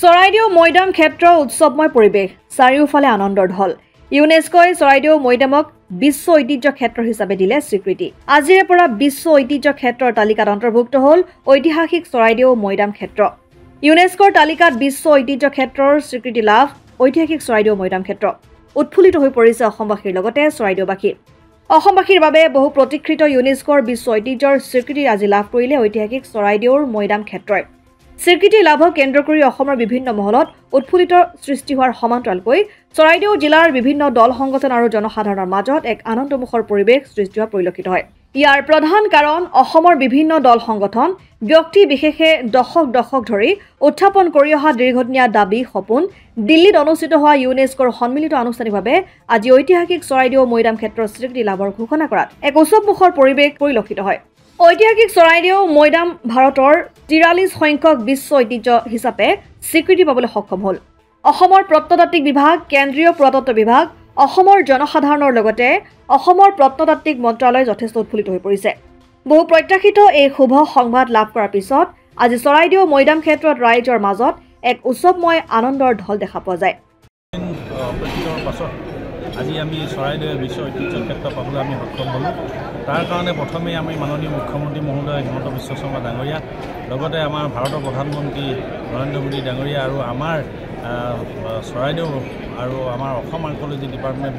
চৰাইদেউ মৈদাম ক্ষেত্ৰ উৎসৱময় পৰিৱেশ চাৰিওফালে আনন্দৰ ঢল ইউনেস্কোই চৰাইদেউ মৈদামক বিশ্ব ঐতিহ্য ক্ষেত্ৰ হিচাপে দিলে স্বীকৃতি আজিৰে পৰা বিশ্ব ঐতিহ্য ক্ষেত্ৰৰ তালিকাত অন্তৰ্ভুক্ত হ'ল ঐতিহাসিক চৰাইদেউ মৈদাম ক্ষেত্ৰ ইউনেস্কোৰ তালিকাত বিশ্ব ঐতিহ্য ক্ষেত্ৰৰ স্বীকৃতি লাভ ঐতিহাসিক চৰাইদেউ মৈদাম ক্ষেত্ৰ উৎফুল্লিত হৈ পৰিছে অসমবাসীৰ লগতে চৰাইদেউবাসী অসমবাসীৰ বাবে বহু প্ৰতীক্ষিত ইউনেস্কোৰ বিশ্ব ঐতিহ্যৰ স্বীকৃতি আজি লাভ কৰিলে ঐতিহাসিক চৰাইদেউৰ মৈদাম ক্ষেত্ৰই স্বীকৃতি লাভক কেন্দ্ৰ কৰি অসমৰ বিভিন্ন মহলত উৎফুল্লিত সৃষ্টি হোৱাৰ সমান্তৰালকৈ চৰাইদেউ জিলাৰ বিভিন্ন দল সংগঠন আৰু জনসাধাৰণৰ মাজত এক আনন্দমুখৰ পৰিৱেশ সৃষ্টি হোৱা পৰিলক্ষিত হয় ইয়াৰ প্ৰধান কাৰণ অসমৰ বিভিন্ন দল সংগঠন ব্যক্তি বিশেষে দশক ধৰি উত্থাপন কৰি অহা দীৰ্ঘদিনীয়া দাবী সপোন দিল্লীত অনুষ্ঠিত হোৱা ইউনেস্কোৰ সন্মিলিত আনুষ্ঠানিকভাৱে আজি ঐতিহাসিক চৰাইদেউ মৈদাম ক্ষেত্ৰৰ স্বীকৃতি লাভৰ ঘোষণা কৰাত এক উৎসৱমুখৰ পৰিৱেশ পৰিলক্ষিত হয় ঐতিহাসিক চৰাইদেউ মৈদাম ভাৰতৰ ৪৩ সংখ্যক বিশ্ব ঐতিহ্য হিচাপে স্বীকৃতি পাবলৈ সক্ষম হ'ল অসমৰ প্ৰত্নতাত্ত্বিক বিভাগ কেন্দ্ৰীয় পুৰাতত্ত্ব বিভাগ অসমৰ জনসাধাৰণৰ লগতে অসমৰ প্ৰত্নতাত্ত্বিক মন্ত্ৰালয় যথেষ্ট উৎফুল্লিত হৈ পৰিছে বহু প্ৰত্যাশিত এই শুভ সংবাদ লাভ কৰাৰ পিছত আজি চৰাইদেউ মৈদাম ক্ষেত্ৰত ৰাইজৰ মাজত এক উৎসৱময় আনন্দৰ ঢল দেখা পোৱা যায় আজি আমি চৰাইদেউ বিশ্ব ঐতিহ্য ক্ষেত্ৰ পাবলৈ আমি সক্ষম হ'লোঁ তাৰ কাৰণে প্ৰথমেই আমি মাননীয় মুখ্যমন্ত্ৰী মহোদয় হিমন্ত বিশ্ব শৰ্মা ডাঙৰীয়া লগতে আমাৰ ভাৰতৰ প্ৰধানমন্ত্ৰী নৰেন্দ্ৰ মোদী ডাঙৰীয়া আৰু আমাৰ চৰাইদেউ আৰু আমাৰ অসম আৰ্কলজি ডিপাৰ্টমেণ্ট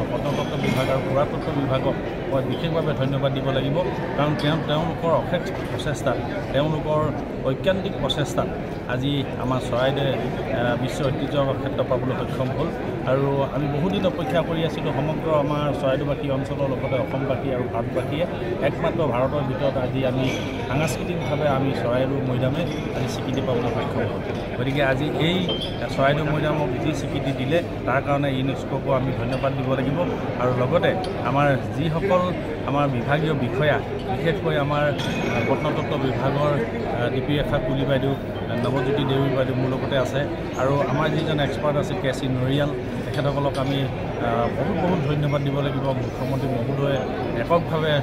প্ৰত্নতত্ত্ব বিভাগ আৰু পুৰাতত্ত্ব বিভাগক মই বিশেষভাৱে ধন্যবাদ দিব লাগিব কাৰণ তেওঁলোকৰ অশেষ প্ৰচেষ্টাত তেওঁলোকৰ ঐকান্তিক প্ৰচেষ্টাত আজি আমাৰ চৰাইদেউ বিশ্ব ঐতিহ্য ক্ষেত্ৰ পাবলৈ সক্ষম হ'ল আৰু আমি বহুদিন অপেক্ষা কৰি আছিলোঁ সমগ্ৰ আমাৰ চৰাইদেউবাসী অঞ্চলৰ লগতে অসমবাসী আৰু ভাৰতবাসীয়ে একমাত্ৰ ভাৰতৰ ভিতৰত আজি আমি সাংস্কৃতিকভাৱে আমি চৰাইদেউ মৈদামে আজি স্বীকৃতি পাবলৈ সক্ষম হ'ল গতিকে আজি এই চৰাইদেউ মৈদামক যি স্বীকৃতি দিলে তাৰ কাৰণে ইউনেস্কোকো আমি ধন্যবাদ দিব লাগিব আৰু লগতে আমাৰ যিসকল আমাৰ বিভাগীয় বিষয়া বিশেষকৈ আমাৰ প্ৰত্নতত্ত্ব বিভাগৰ ডিপি ৰেখা কুলি বাইদেউ নৱজ্যোতি দেৱী বাইদেউ মোৰ লগতে আছে আৰু আমাৰ যিজন এক্সপাৰ্ট আছে কেচি নৰিয়াল তেখেতসকলক আমি বহুত ধন্যবাদ দিব লাগিব মুখ্যমন্ত্ৰী মহোদয়ে এককভাৱে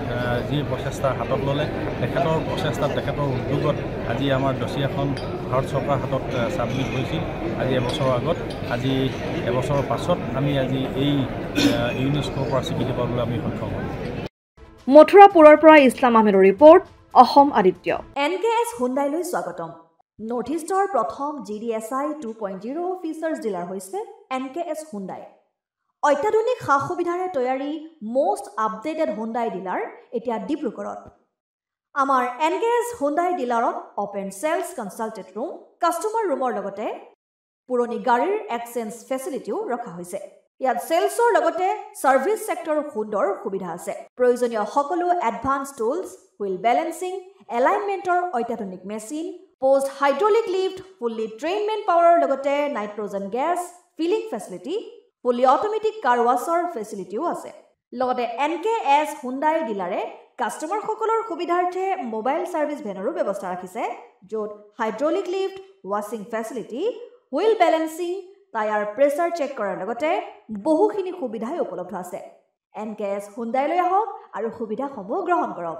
যি প্ৰচেষ্টা হাতত ল'লে তেখেতৰ প্ৰচেষ্টাত তেখেতৰ উদ্যোগত আজি আমাৰ ডছিয়াখন ভাৰত চৰকাৰৰ হাতত ছাবমিট হৈছিল আজি এবছৰৰ আগত আজি এবছৰৰ পাছত আমি আজি এই ইউনেস্কোৰ পৰা স্বীকৃতি পাবলৈ আমি সক্ষম হ'ম মথুৰাপুৰৰ পৰা ইছলাম আহমেদৰ ৰিপৰ্ট অসম আদিত্য NKS হুণ্ডাইলৈ স্বাগতম নৰ্থ ইষ্টৰ প্ৰথম GDSI 2.0 ফিচাৰ্ছ ডিলাৰ হৈছে NKS হুণ্ডাই অত্যাধুনিক সা সুবিধাৰে তৈয়াৰী most আপডেটেড হুণ্ডাই ডিলাৰ এতিয়া ডিব্ৰুগড়ত আমাৰ NKS হুণ্ডাই ডিলাৰত open sales consultant room customer ৰুমৰ লগতে পুৰণি গাড়ীৰ এক্সচেঞ্জ ফেচিলিটিও ৰখা হৈছে ইয়াত সেলছৰ লগতে সাৰ্ভিস সেক্টৰৰ সুন্দৰ সুবিধা আছে প্ৰয়োজনীয় সকলো এডভান্স টুলছ হুইল বেলেন্সিং এলাইনমেন্টৰ অত্যাধুনিক machine post hydraulic lift fully trained man পাৱাৰৰ লগতে nitrogen gas filling facility fully automatic car ৱাছৰ ফেচিলিটিও আছে লগতে NKS হুণ্ডাই ডিলাৰে কাস্টমাৰ সকলৰ সুবিধাৰ্থে মোবাইল সাৰ্ভিস ভেনৰো ব্যৱস্থা ৰাখিছে য'ত হাইড্ৰলিক লিফ্ট ৱাছিং facility wheel balancing tyre pressure check কৰাৰ লগতে বহুখিনি সুবিধাই উপলব্ধ আছে NKS হুণ্ডাইলৈ আহক আৰু সুবিধাসমূহ গ্ৰহণ কৰক